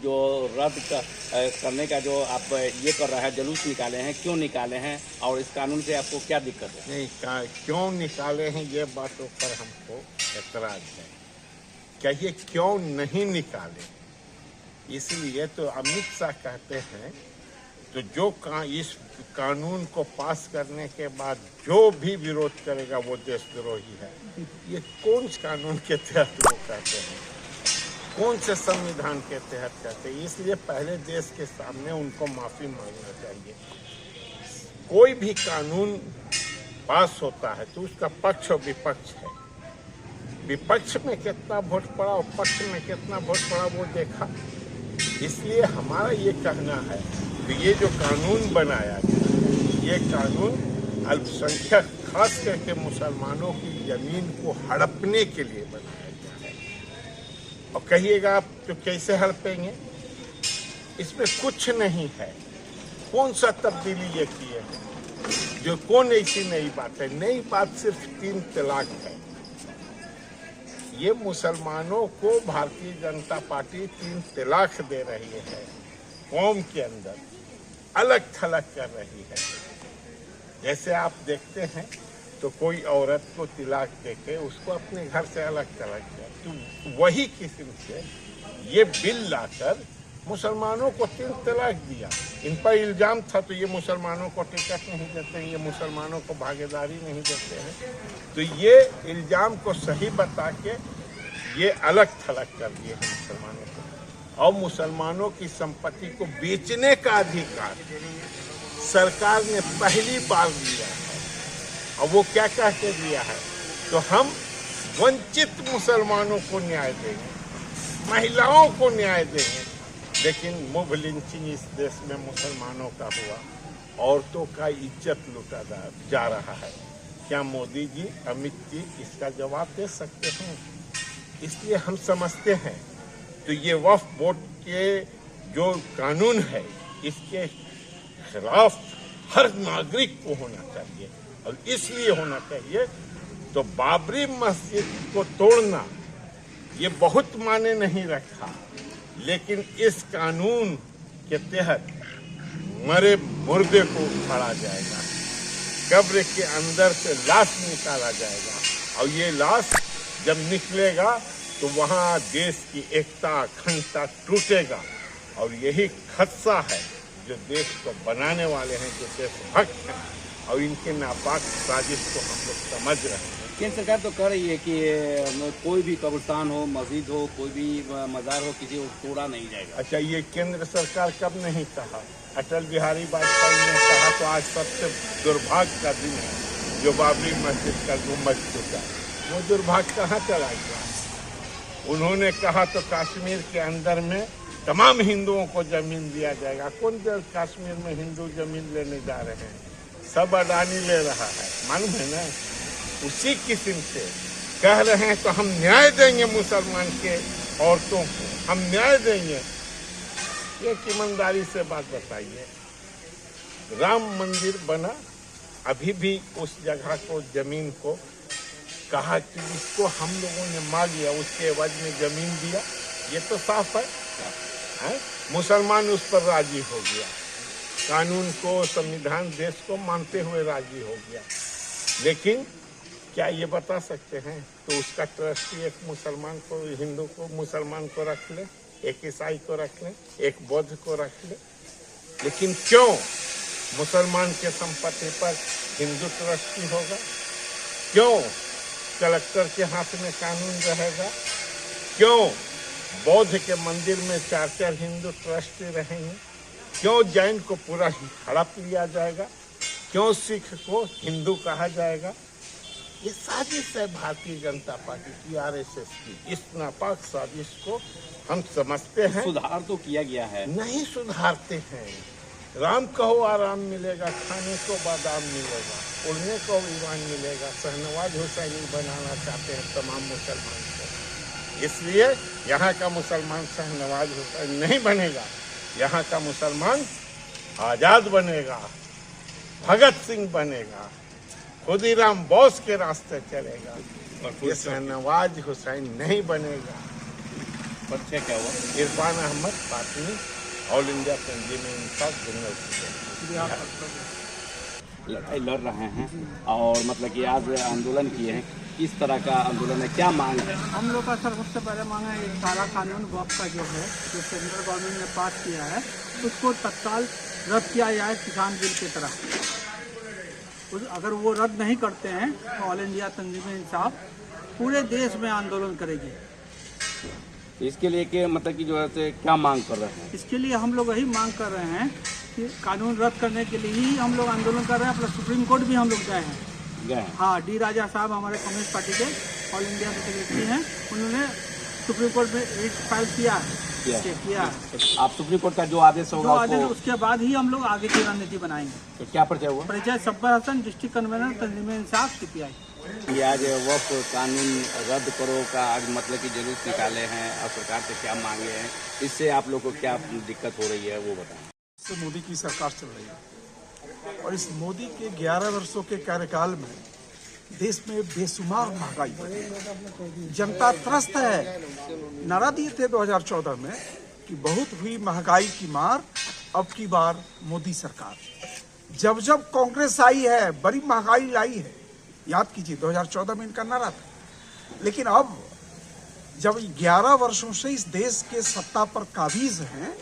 जो करने का जो आप ये कर रहे हैं, जुलूस निकाले हैं, क्यों निकाले हैं और इस कानून से आपको क्या दिक्कत है? नहीं, क्यों निकाले हैं ये बातों पर हमको एतराज है। क्या ये क्यों नहीं निकाले, इसलिए तो अमित शाह कहते हैं तो इस कानून को पास करने के बाद जो भी विरोध करेगा वो देशद्रोही है। ये कौन से कानून के तहत वो कहते हैं, कौन से संविधान के तहत कहते हैं? इसलिए पहले देश के सामने उनको माफी मांगना चाहिए। कोई भी कानून पास होता है तो उसका पक्ष और विपक्ष है। विपक्ष में कितना वोट पड़ा और पक्ष में कितना वोट पड़ा वो देखा। इसलिए हमारा ये कहना है कि ये जो कानून बनाया गया, ये कानून अल्पसंख्यक खास करके मुसलमानों की जमीन को हड़पने के लिए बनाया गया है। और कहिएगा आप तो कैसे हड़पेंगे? इसमें कुछ नहीं है। कौन सा तब्दीली ये किए हैं? जो कौन ऐसी नई बात है? नई बात सिर्फ 3 तलाक है। ये मुसलमानों को भारतीय जनता पार्टी 3 तलाक दे रही है, कौम के अंदर अलग थलग कर रही है। जैसे आप देखते हैं तो कोई औरत को तलाक देके उसको अपने घर से अलग थलग किया, तो वही किस्म से ये बिल लाकर मुसलमानों को 3 तलाक दिया। इन पर इल्जाम था तो ये मुसलमानों को टिकट नहीं देते हैं, ये मुसलमानों को भागीदारी नहीं देते हैं। तो ये इल्जाम को सही बता के ये अलग थलग कर दिए हैं मुसलमानों को। और मुसलमानों की संपत्ति को बेचने का अधिकार सरकार ने पहली बार दिया है। और वो क्या कह के दिया है? तो हम वंचित मुसलमानों को न्याय देंगे, महिलाओं को न्याय देंगे। लेकिन मुब लिंचिंग इस देश में मुसलमानों का हुआ, औरतों का इज्जत लूटा जा रहा है। क्या मोदी जी, अमित जी इसका जवाब दे सकते हैं? इसलिए हम समझते हैं तो ये वक्फ बोर्ड के जो कानून है इसके खिलाफ हर नागरिक को होना चाहिए। और इसलिए होना चाहिए तो बाबरी मस्जिद को तोड़ना ये बहुत मायने नहीं रखा, लेकिन इस कानून के तहत मरे मुर्दे को उखाड़ा जाएगा, कब्र के अंदर से लाश निकाला जाएगा। और ये लाश जब निकलेगा तो वहाँ देश की एकता अखंडता टूटेगा। और यही खदशा है जो देश को बनाने वाले हैं, जो देशभक्त हैं, और इनके नापाक साजिश को हम लोग समझ रहे हैं। केंद्र सरकार तो कह रही है कि कोई भी कब्रिस्तान हो, मस्जिद हो, कोई भी मज़ार हो, किसी को तोड़ा नहीं जाएगा। अच्छा, ये केंद्र सरकार कब नहीं कहा? अटल बिहारी वाजपेयी ने कहा तो आज सबसे दुर्भाग्य का दिन है जो बाबरी मस्जिद का गुंबद टूटा। वो दुर्भाग्य कहाँ चला गया? उन्होंने कहा तो कश्मीर के अंदर में तमाम हिंदुओं को जमीन दिया जाएगा। कौन कश्मीर में हिंदू जमीन लेने जा रहे हैं? सब अडानी ले रहा है, मालूम है ना? उसी किस्म से कह रहे हैं तो हम न्याय देंगे मुसलमान के औरतों को, हम न्याय देंगे। एक ईमानदारी से बात बताइए, राम मंदिर बना, अभी भी उस जगह को, जमीन को कहा कि इसको हम लोगों ने मांग लिया, उसके एवज में जमीन दिया, ये तो साफ है। मुसलमान उस पर राजी हो गया, कानून को, संविधान, देश को मानते हुए राजी हो गया। लेकिन क्या ये बता सकते हैं तो उसका ट्रस्टी एक मुसलमान को, हिंदू को, मुसलमान को रख ले, एक ईसाई को रख ले, एक बौद्ध को रख ले? लेकिन क्यों मुसलमान के संपत्ति पर हिंदू ट्रस्टी होगा? क्यों कलेक्टर के हाथ में कानून रहेगा? क्यों बौद्ध के मंदिर में 4 हिंदू ट्रस्टी रहेंगे? क्यों जैन को पूरा हड़प लिया जाएगा? क्यों सिख को हिंदू कहा जाएगा? ये साजिश है भारतीय जनता पार्टी की, आरएसएस की। इस नापाक साजिश को हम समझते हैं। सुधार तो किया गया है, नहीं सुधारते हैं। राम कहो आराम मिलेगा, खाने को बादाम मिलेगा, उड़ने को ईमान मिलेगा। शहनवाज हुसैनी बनाना चाहते हैं तमाम मुसलमान को। इसलिए यहाँ का मुसलमान शहनवाज हुसैन नहीं बनेगा, यहाँ का मुसलमान आजाद बनेगा, भगत सिंह बनेगा, खुदीराम बोस के रास्ते चलेगा। ये शहनवाज हुसैन नहीं बनेगा। परिचय क्या हुआ? इरफान अहमद फातमी, ऑल इंडिया तंजीम इंसाफ जनरल लड़ाई लड़ रहे हैं और मतलब कि आज आंदोलन किए हैं, किस तरह का आंदोलन है, क्या मांग है? हम लोग का सर सबसे पहले मांगा है कि काला कानून वक्फ का जो है, जो सेंट्रल गवर्नमेंट ने पास किया है, उसको तत्काल रद्द किया जाए किसान बिल की तरह। अगर वो रद्द नहीं करते हैं तो ऑल इंडिया तंजीम इंसाफ पूरे देश में आंदोलन करेगी। इसके लिए कि मतलब कि जो है क्या मांग कर रहे हैं? इसके लिए हम लोग यही मांग कर रहे हैं कि कानून रद्द करने के लिए ही हम लोग आंदोलन कर रहे हैं। प्लस सुप्रीम कोर्ट भी हम लोग गए हैं। हाँ, डी राजा साहब हमारे कम्युनिस्ट पार्टी के ऑल इंडिया के सेक्रेटरी हैं, उन्होंने सुप्रीम कोर्ट में रिट फाइल किया है। आप सुप्रीम कोर्ट का जो आदेश होगा उसके बाद ही हम लोग आगे की रणनीति बनाएंगे। तो क्या परिचय हुआ? परिचय सब्बर हसन, डिस्ट्रिक्ट कन्वीनर तंजीम इंसाफ CPI। ये आज वक्फ कानून रद्द करो का आज मतलब कि जुलूस निकाले हैं और सरकार से क्या मांगे हैं, इससे आप लोग को क्या दिक्कत हो रही है वो बताएं। मोदी की सरकार चल रही है और इस मोदी के 11 वर्षों के कार्यकाल में देश में बेशुमार महंगाई बढ़ी, जनता त्रस्त है। नारा दिए थे 2014 में कि बहुत हुई महंगाई की मार, अब की बार मोदी सरकार। जब जब कांग्रेस आई है बड़ी महंगाई लाई है, याद कीजिए 2014 में इनका नारा था। लेकिन अब जब 11 वर्षों से इस देश के सत्ता पर काबिज हैं,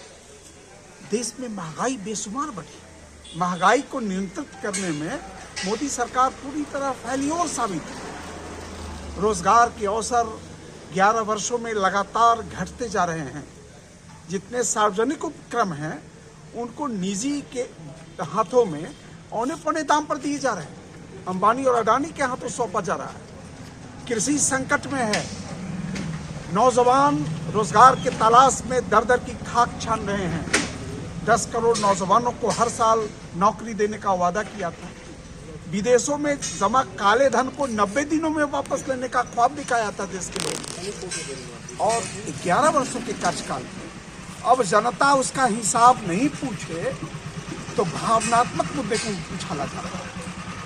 देश में महंगाई बेशुमार बढ़ी। महंगाई को नियंत्रित करने में मोदी सरकार पूरी तरह फैलियोर साबित है। रोजगार के अवसर 11 वर्षों में लगातार घटते जा रहे हैं। जितने सार्वजनिक उपक्रम हैं उनको निजी के हाथों में औने पौने दाम पर दिए जा रहे हैं। अंबानी और अडानी के हाथों सौंपा जा रहा है। कृषि संकट में है। नौजवान रोजगार के तलाश में दर दर की खाक छान रहे हैं। 10 करोड़ नौजवानों को हर साल नौकरी देने का वादा किया था। विदेशों में जमा काले धन को 90 दिनों में वापस लेने का ख्वाब दिखाया था देश के लोग। और 11 वर्षों के कार्यकाल में अब जनता उसका हिसाब नहीं पूछे तो भावनात्मक मुद्दे को उछाला जा रहा है।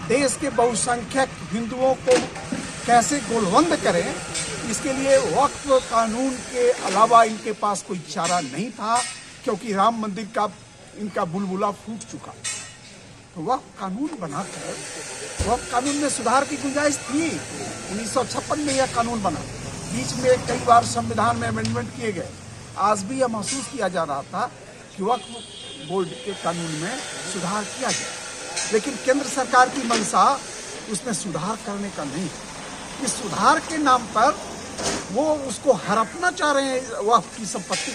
देश के बहुसंख्यक हिंदुओं को कैसे गोलबंद करें, इसके लिए वक्फ कानून के अलावा इनके पास कोई चारा नहीं था, क्योंकि राम मंदिर का इनका बुलबुला फूट चुका। तो वक्फ कानून बनाकर वक्फ कानून में सुधार की गुंजाइश थी। 1956 में यह कानून बना, बीच में कई बार संविधान में अमेंडमेंट किए गए। आज भी यह महसूस किया जा रहा था कि वक्फ बोर्ड के कानून में सुधार किया जाए, लेकिन केंद्र सरकार की मंशा उसमें सुधार करने का नहीं है। इस सुधार के नाम पर वो उसको हड़पना चाह रहे हैं वक्फ की संपत्ति,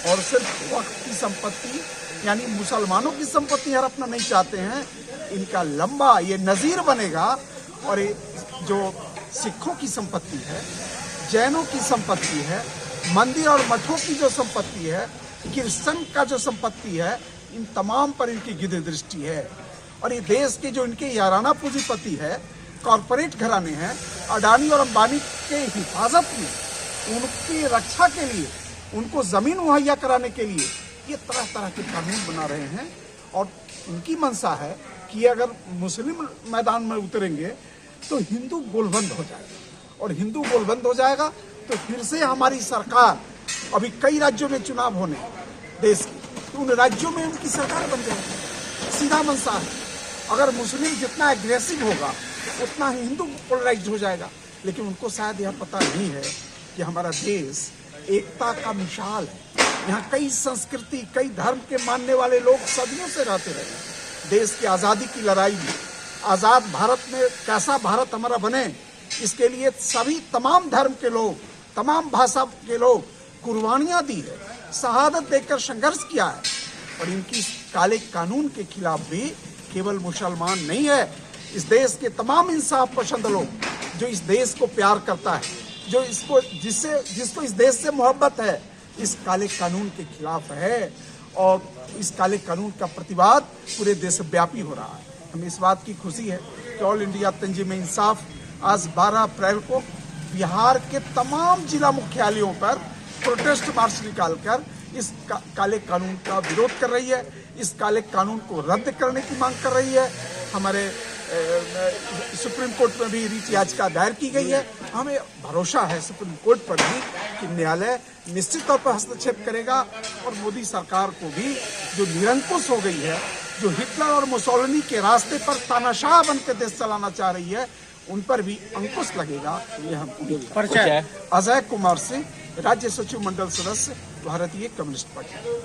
और सिर्फ वक्फ की संपत्ति यानी मुसलमानों की संपत्ति हड़पना नहीं चाहते हैं। इनका लंबा ये नज़ीर बनेगा और ये जो सिखों की संपत्ति है, जैनों की संपत्ति है, मंदिर और मठों की जो संपत्ति है, क्रिश्चन का जो संपत्ति है, इन तमाम पर इनकी गिद्ध दृष्टि है। और ये देश के जो इनके याराना पूंजीपति है, कॉरपोरेट घराने हैं, अडानी और अंबानी के हिफाजत में, उनकी रक्षा के लिए, उनको जमीन मुहैया कराने के लिए ये तरह तरह के कानून बना रहे हैं। और उनकी मंशा है कि अगर मुस्लिम मैदान में उतरेंगे तो हिंदू गोलबंद हो जाएगा, और हिंदू गोलबंद हो जाएगा तो फिर से हमारी सरकार, अभी कई राज्यों में चुनाव होने देश के, तो उन राज्यों में उनकी सरकार बन जाएगी। सीधा मंशा है। अगर मुस्लिम जितना एग्रेसिव होगा उतना ही हिंदू पोलराइज हो जाएगा। लेकिन उनको शायद यह पता नहीं है कि हमारा देश एकता का मिसाल है। यहाँ कई संस्कृति, कई धर्म के मानने वाले लोग सदियों से रहते रहे। देश की आज़ादी की लड़ाई में, आज़ाद भारत में कैसा भारत हमारा बने, इसके लिए सभी तमाम धर्म के लोग, तमाम भाषा के लोग कुर्बानियाँ दी है, शहादत देकर संघर्ष किया है। और इनकी काले कानून के खिलाफ भी केवल मुसलमान नहीं है, इस देश के तमाम इंसाफ पसंद लोग, जो इस देश को प्यार करता है, जो जिसको इस देश से मोहब्बत है, इस काले कानून के खिलाफ है। और इस काले कानून का प्रतिवाद पूरे देश व्यापी हो रहा है। हमें इस बात की खुशी है कि ऑल इंडिया तंजीम इंसाफ आज 12 अप्रैल को बिहार के तमाम जिला मुख्यालयों पर प्रोटेस्ट मार्च निकालकर इस काले कानून का विरोध कर रही है। इस काले कानून को रद्द करने की मांग कर रही है। हमारे सुप्रीम कोर्ट में भी रिट याचिका दायर की गई है। हमें भरोसा है सुप्रीम कोर्ट पर भी कि न्यायालय निश्चित तौर पर हस्तक्षेप करेगा और मोदी सरकार को भी जो निरंकुश हो गई है, जो हिटलर और मुसोलिनी के रास्ते पर तानाशाह बन के देश चलाना चाह रही है, उन पर भी अंकुश लगेगा। ये हम उम्मीद करते हैं। अजय कुमार सिंह, राज्य सचिव मंडल सदस्य, भारतीय कम्युनिस्ट पार्टी।